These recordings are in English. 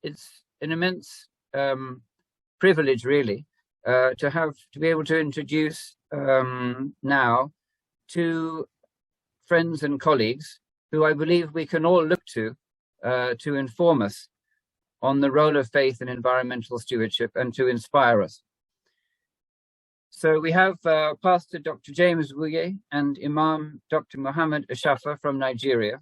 it's an immense privilege, really, to be able to introduce now two friends and colleagues who I believe we can all look to inform us on the role of faith in environmental stewardship and to inspire us. So we have Pastor Dr. James Wuye and Imam Dr. Imam Ashafa from Nigeria.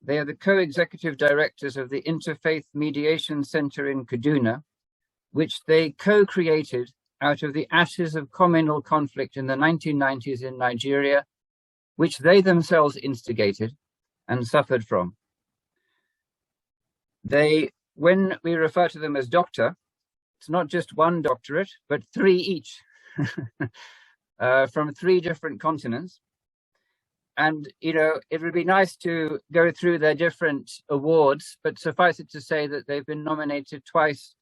They are the co-executive directors of the Interfaith Mediation Center in Kaduna, which they co-created out of the ashes of communal conflict in the 1990s in Nigeria, which they themselves instigated and suffered from. When we refer to them as doctor, it's not just one doctorate, but three each from three different continents. And, you know, it would be nice to go through their different awards, but suffice it to say that they've been nominated twice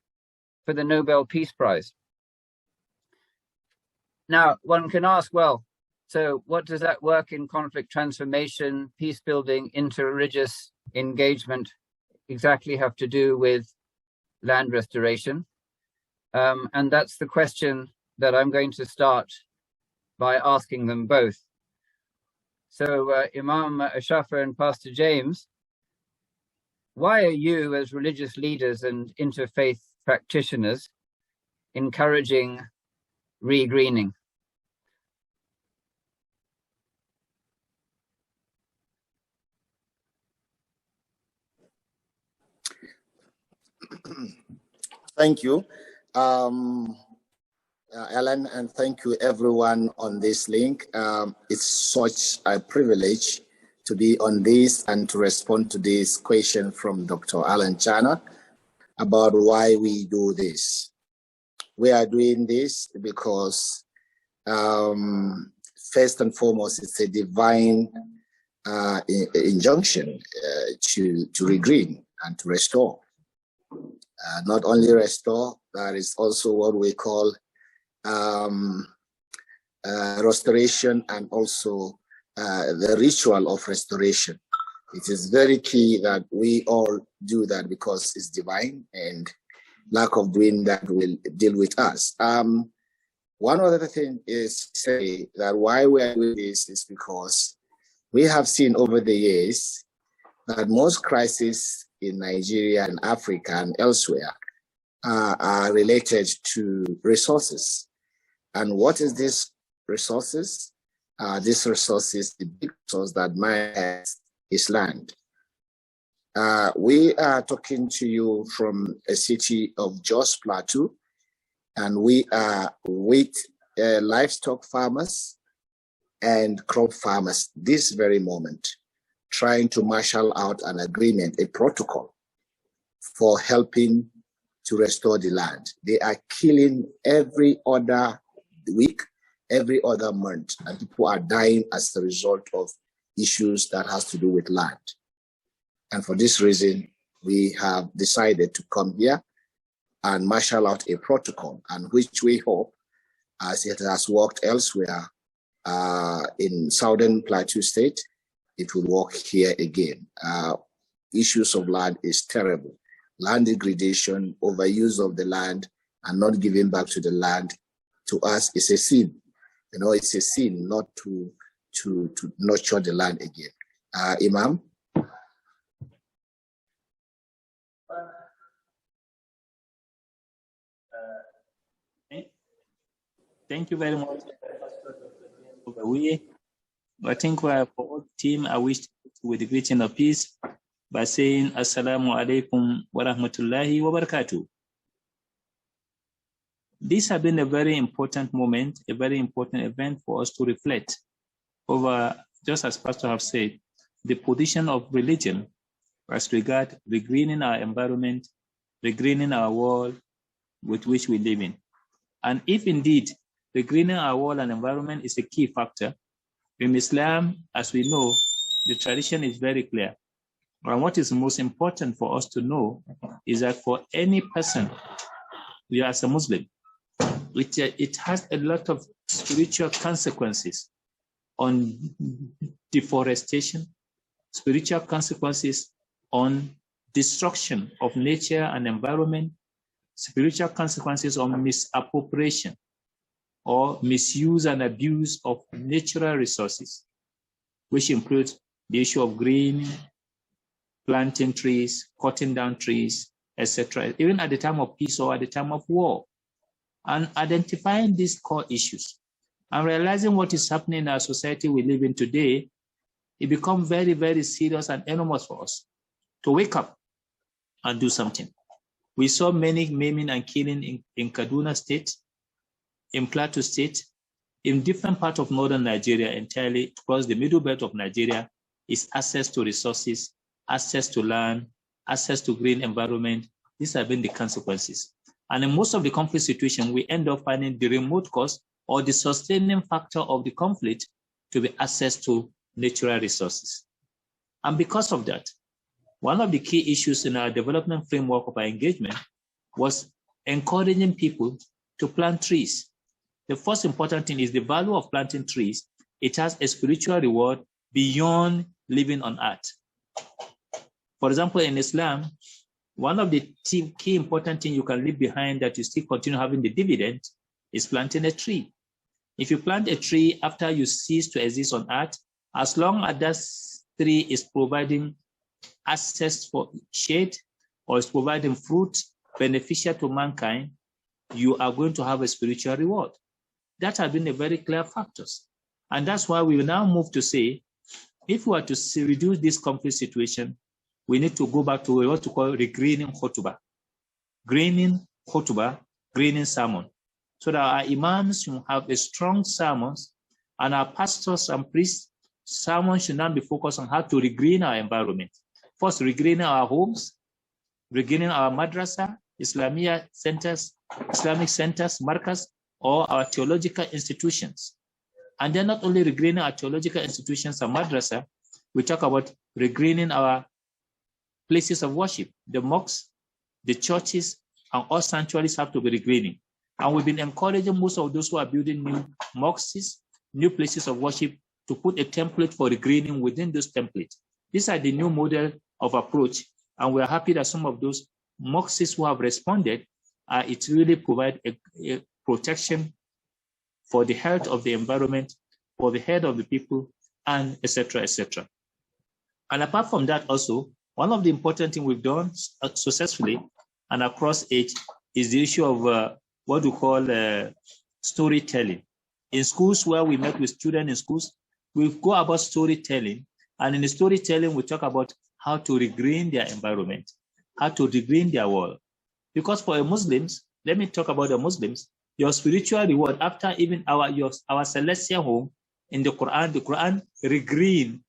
for the Nobel Peace Prize. Now, one can ask, well, so what does that work in conflict transformation, peace building, inter-religious engagement exactly have to do with land restoration? And that's the question that I'm going to start by asking them both. So Imam Ashafa and Pastor James, why are you as religious leaders and interfaith practitioners encouraging re-greening? Thank you, Ellen, and thank you everyone on this link. It's such a privilege to be on this and to respond to this question from Dr. Alan Chana about why we do this. We are doing this because first and foremost, it's a divine injunction to regreen and to restore. Not only restore, that is also what we call restoration and also the ritual of restoration. It is very key that we all do that because it's divine, and lack of doing that will deal with us. One other thing is to say that why we are doing this is because we have seen over the years that most crises in Nigeria and Africa and elsewhere are related to resources. And what is this resources? This resource is the big source that man has, is land. We are talking to you from a city of Jos Plateau, and we are with livestock farmers and crop farmers this very moment, trying to marshal out an agreement, a protocol for helping to restore the land. They are killing every other week, every other month, and people are dying as a result of issues that has to do with land. And for this reason, we have decided to come here and marshal out a protocol, and which we hope, as it has worked elsewhere in Southern Plateau State, it will work here again. Issues of land is terrible. Land degradation, overuse of the land, and not giving back to the land, to us, is a sin. You know, it's a sin not to nurture the land again. Imam? Thank you very much. I think for all the team, I wish with the greeting of peace by saying Assalamu alaikum wa rahmatullahi wa barakatuh. This has been a very important moment, a very important event for us to reflect over, just as Pastor have said, the position of religion as regard regreening our environment, regreening our world with which we live in. And if indeed regreening our world and environment is a key factor, in Islam, as we know, the tradition is very clear. And what is most important for us to know is that for any person, we are as a Muslim, it has a lot of spiritual consequences on deforestation, spiritual consequences on destruction of nature and environment, spiritual consequences of misappropriation or misuse and abuse of natural resources, which includes the issue of greening, planting trees, cutting down trees, etc., even at the time of peace or at the time of war. And identifying these core issues and realizing what is happening in our society we live in today, it becomes very, very serious and enormous for us to wake up and do something. We saw many maiming and killing in Kaduna State, in Plateau State, in different parts of northern Nigeria entirely, across the middle belt of Nigeria, is access to resources, access to land, access to green environment. These have been the consequences. And in most of the conflict situations, we end up finding the remote cause or the sustaining factor of the conflict to be access to natural resources. And because of that, one of the key issues in our development framework of our engagement was encouraging people to plant trees. The first important thing is the value of planting trees. It has a spiritual reward beyond living on earth. For example, in Islam, one of the key important things you can leave behind that you still continue having the dividend is planting a tree. If you plant a tree after you cease to exist on earth, as long as that tree is providing access for shade or is providing fruit beneficial to mankind, you are going to have a spiritual reward. That has been a very clear factors. And that's why we will now move to say, if we are to reduce this conflict situation, we need to go back to what we call regreening khutbah. Greening khutbah, greening sermon. So that our imams should have a strong sermons, and our pastors and priests, sermons should not be focused on how to regreen our environment. First, regreening our homes, regreening our madrasa, Islamic centers, markas, or our theological institutions. And then not only regreening our theological institutions and madrasa, we talk about regreening our places of worship. The mosques, the churches, and all sanctuaries have to be regreening. And we've been encouraging most of those who are building new mosques, new places of worship, to put a template for regreening within those templates. These are the new model of approach, and we are happy that some of those mosques who have responded, it really provides a protection for the health of the environment, for the health of the people, and etc., etc. And apart from that also, one of the important things we've done successfully and across age is the issue of what we call storytelling. In schools where we met with students in schools, we go about storytelling. And in the storytelling, we talk about how to regreen their environment, how to regreen their world. Because for the Muslims, let me talk about the Muslims, your spiritual reward after even our celestial home in the Quran regreen,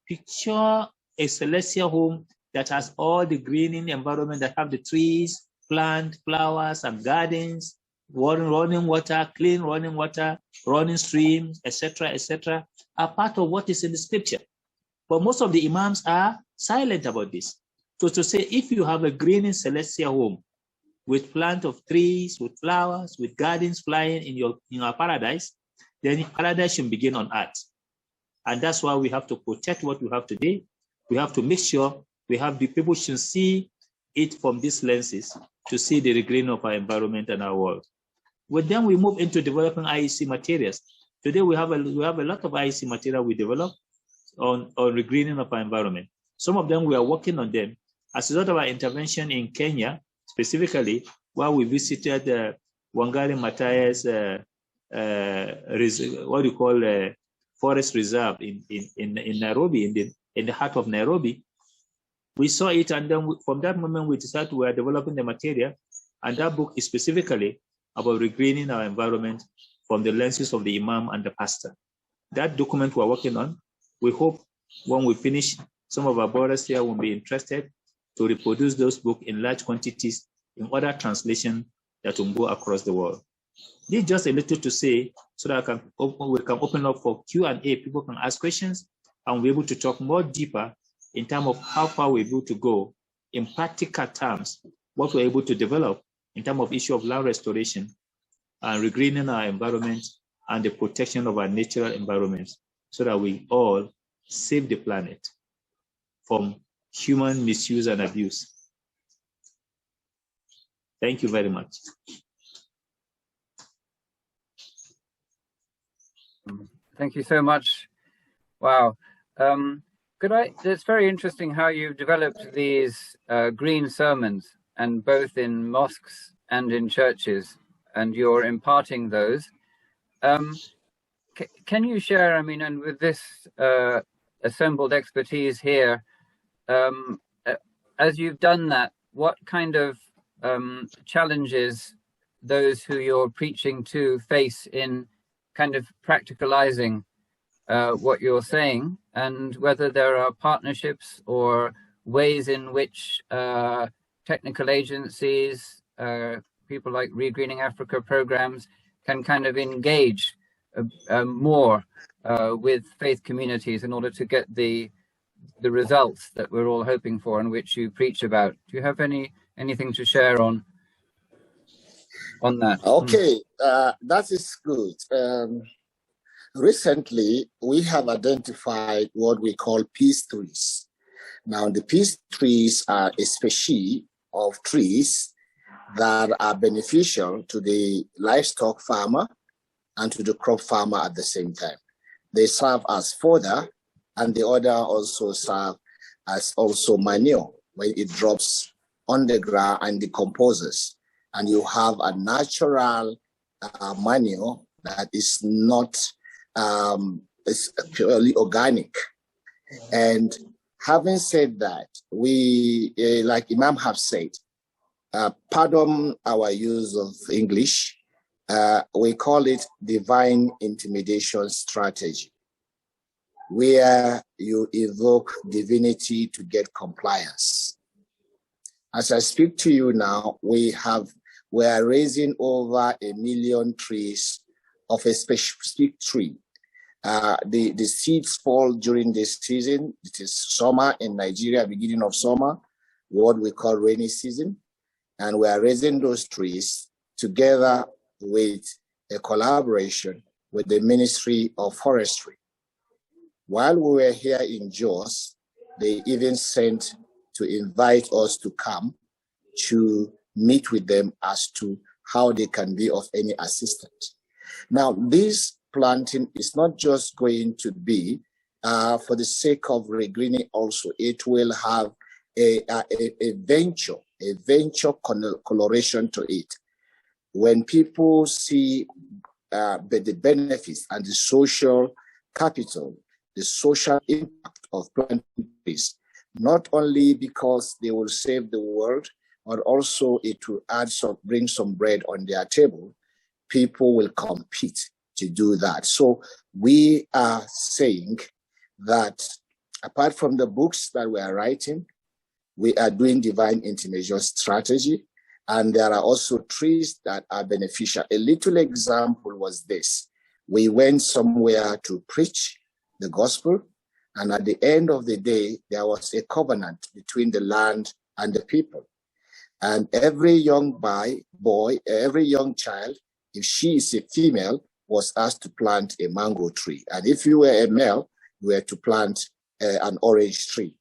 picture a celestial home that has all the greening environment, that have the trees, plant, flowers, and gardens, running water, clean running water, running streams, etc., etc., are part of what is in the scripture. But most of the imams are silent about this. So to say, if you have a greening celestial home with plant of trees, with flowers, with gardens flying in your paradise, then paradise should begin on earth. And that's why we have to protect what we have today. We have to make sure we have the people should see it from these lenses to see the regreening of our environment and our world. Well, then we move into developing IEC materials. Today we have a lot of IEC material we develop on regreening of our environment. Some of them we are working on them. As a result of our intervention in Kenya, specifically, where we visited Wangari Maathai's forest reserve in Nairobi, in the heart of Nairobi, we saw it, and then from that moment we decided we are developing the material, and that book is specifically about regreening our environment from the lenses of the imam and the pastor. That document we're working on, we hope when we finish, some of our brothers here will be interested to reproduce those books in large quantities in other translation that will go across the world. This is just a little to say so that we can open up for Q&A. People can ask questions and we're able to talk more deeper in terms of how far we're able to go in practical terms, what we're able to develop in terms of issue of land restoration and regreening our environment and the protection of our natural environments so that we all save the planet from human misuse and abuse. Thank you very much. Thank you so much. Wow. It's very interesting how you've developed these green sermons, and both in mosques and in churches, and you're imparting those. Can you share, I mean, and with this assembled expertise here, as you've done that, what kind of challenges those who you're preaching to face in kind of practicalizing what you're saying, and whether there are partnerships or ways in which technical agencies, people like Regreening Africa programs can kind of engage more with faith communities in order to get the results that we're all hoping for and which you preach about. Do you have anything to share on that? Okay, that is good. Recently, we have identified what we call peace trees. Now, the peace trees are a species of trees that are beneficial to the livestock farmer and to the crop farmer at the same time. They serve as fodder, and the other also serve as also manure when it drops on the ground and decomposes. And you have a natural manure that is not it's purely organic. And having said that, we, like Imam have said, pardon our use of English, we call it divine intimidation strategy, where you evoke divinity to get compliance. As I speak to you now, we are raising over 1 million trees of a specific tree. The seeds fall during this season. It is summer in Nigeria, beginning of summer, what we call rainy season. And we are raising those trees together with a collaboration with the Ministry of Forestry. While we were here in Jos, they even sent to invite us to come to meet with them as to how they can be of any assistance. Now, this planting is not just going to be for the sake of regreening also. It will have a venture coloration to it. When people see the benefits and the social capital, the social impact of planting trees, not only because they will save the world, but also it will bring some bread on their table, people will compete to do that. So we are saying that apart from the books that we are writing, we are doing divine intimidation strategy, and there are also trees that are beneficial. A little example was this. We went somewhere to preach the gospel, and at the end of the day, there was a covenant between the land and the people. And every young boy, every young child, if she is a female, was asked to plant a mango tree. And if you were a male, you were to plant an orange tree.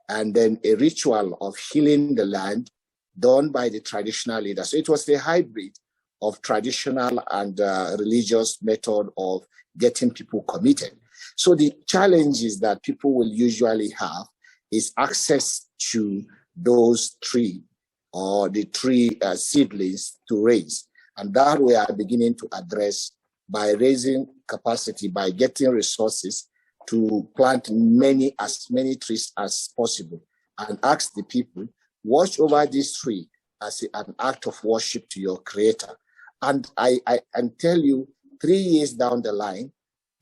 And then a ritual of healing the land done by the traditional leaders. So it was a hybrid of traditional and religious method of getting people committed. So the challenges that people will usually have is access to those trees or the tree seedlings to raise. And that we are beginning to address by raising capacity, by getting resources to plant as many trees as possible, and ask the people, watch over this tree as an act of worship to your creator. And I tell you, 3 years down the line,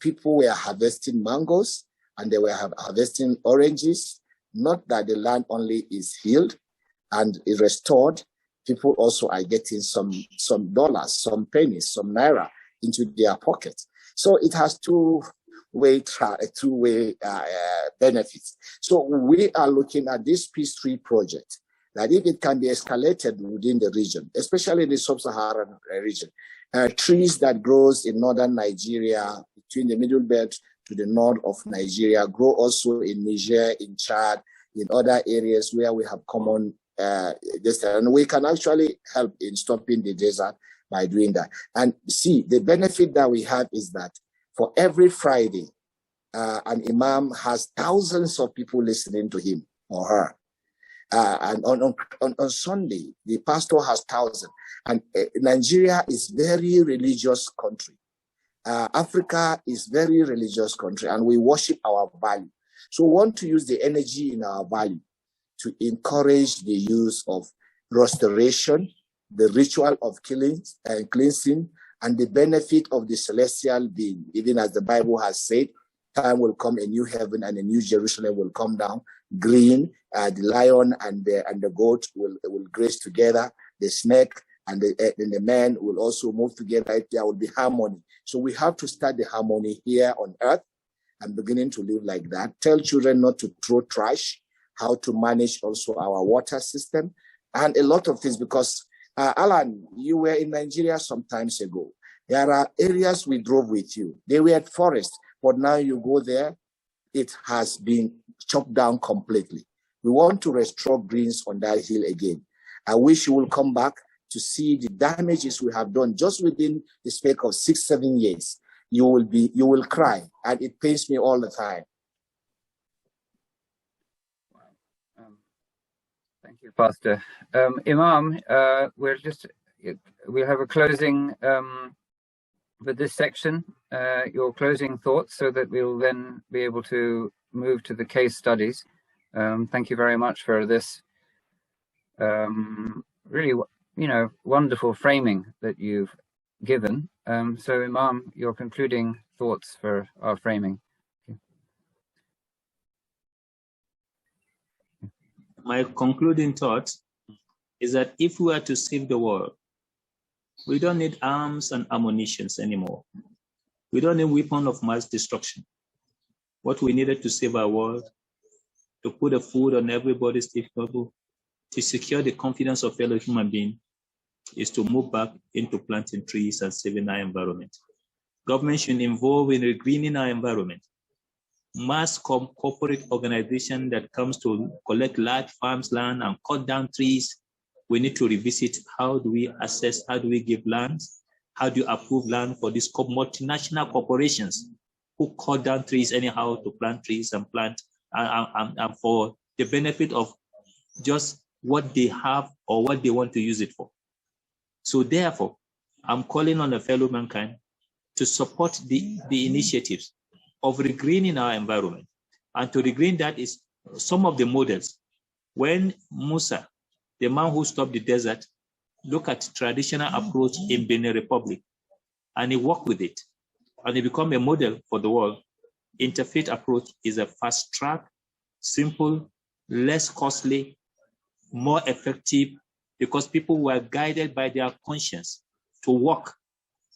people were harvesting mangoes and they were harvesting oranges. Not that the land only is healed and is restored, people also are getting some dollars, some pennies, some naira into their pockets. So it has two-way benefits. So we are looking at this Peace Tree project, that if it can be escalated within the region, especially in the sub-Saharan region, trees that grows in northern Nigeria, between the Middle Belt to the north of Nigeria, grow also in Niger, in Chad, in other areas where we have common and we can actually help in stopping the desert by doing that. And see, the benefit that we have is that for every Friday, an imam has thousands of people listening to him or her. And on Sunday, the pastor has thousands. And Nigeria is very religious country. Africa is very religious country, and we worship our value. So we want to use the energy in our value to encourage the use of restoration, the ritual of killing and cleansing, and the benefit of the celestial being. Even as the Bible has said, time will come, a new heaven and a new Jerusalem will come down. Green, the lion and the goat will graze together. The snake and the man will also move together. There will be harmony. So we have to start the harmony here on earth and beginning to live like that. Tell children not to throw trash, how to manage also our water system, and a lot of things. Because, Alan, you were in Nigeria some times ago. There are areas we drove with you. They were at forest, but now you go there, it has been chopped down completely. We want to restore greens on that hill again. I wish you will come back to see the damages we have done just within the space of 6-7 years. You will cry, and it pains me all the time. Thank you, Pastor. Imam, we'll have a closing for this section, your closing thoughts, so that we'll then be able to move to the case studies. Thank you very much for this really, wonderful framing that you've given. So, Imam, your concluding thoughts for our framing. My concluding thought is that if we are to save the world, we don't need arms and ammunitions anymore. We don't need weapons of mass destruction. What we needed to save our world, to put the food on everybody's table, to secure the confidence of fellow human beings, is to move back into planting trees and saving our environment. Government should involve in greening our environment. Mass corporate organization that comes to collect large farms land and cut down trees, we need to revisit how do we assess, how do we give land, how do you approve land for these multinational corporations who cut down trees anyhow to plant trees and plant and for the benefit of just what they have or what they want to use it for. So therefore, I'm calling on the fellow mankind to support the initiatives of regreening our environment. And to regreen that is some of the models. When Musa, the man who stopped the desert, look at traditional approach in Benin Republic, and he worked with it, and he become a model for the world. Interfaith approach is a fast track, simple, less costly, more effective, because people were guided by their conscience to walk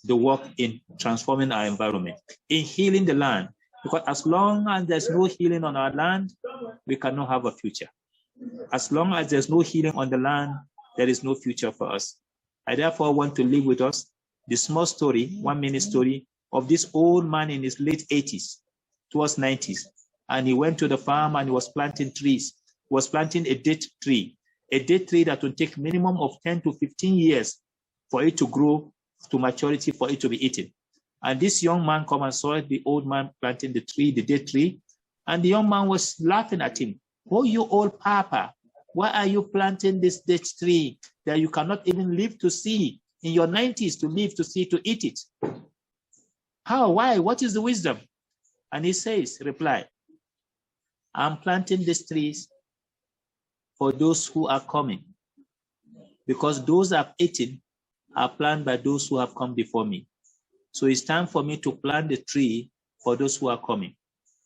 the work in transforming our environment, in healing the land. Because as long as there's no healing on our land, we cannot have a future. As long as there's no healing on the land, there is no future for us. I therefore want to leave with us the small story, 1 minute story, of this old man in his late 80s, towards 90s. And he went to the farm and he was planting trees. He was planting a date tree that will take minimum of 10 to 15 years for it to grow to maturity, for it to be eaten. And this young man come and saw the old man planting the tree, the date tree, and the young man was laughing at him. Oh, you old papa, why are you planting this date tree that you cannot even live to see in your 90s, to live to see, to eat it? How, why, what is the wisdom? And he says, reply, I'm planting these trees for those who are coming, because those I've eaten are planted by those who have come before me. So it's time for me to plant the tree for those who are coming.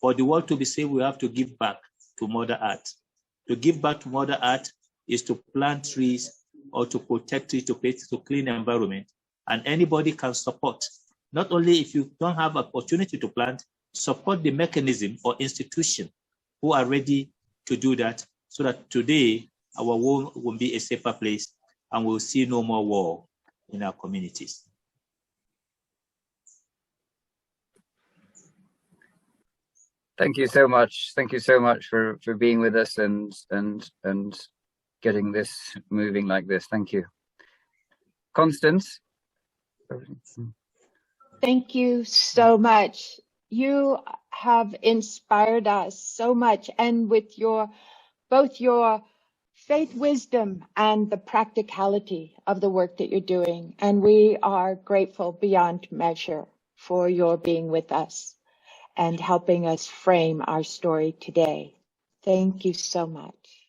For the world to be saved, we have to give back to Mother Earth. To give back to Mother Earth is to plant trees or to protect trees, to clean the environment. And anybody can support. Not only if you don't have opportunity to plant, support the mechanism or institution who are ready to do that, so that today our world will be a safer place and we'll see no more war in our communities. Thank you so much. Thank you so much for being with us and getting this moving like this. Thank you. Constance. Thank you so much. You have inspired us so much, and with both your faith wisdom and the practicality of the work that you're doing. And we are grateful beyond measure for your being with us and helping us frame our story today. Thank you so much.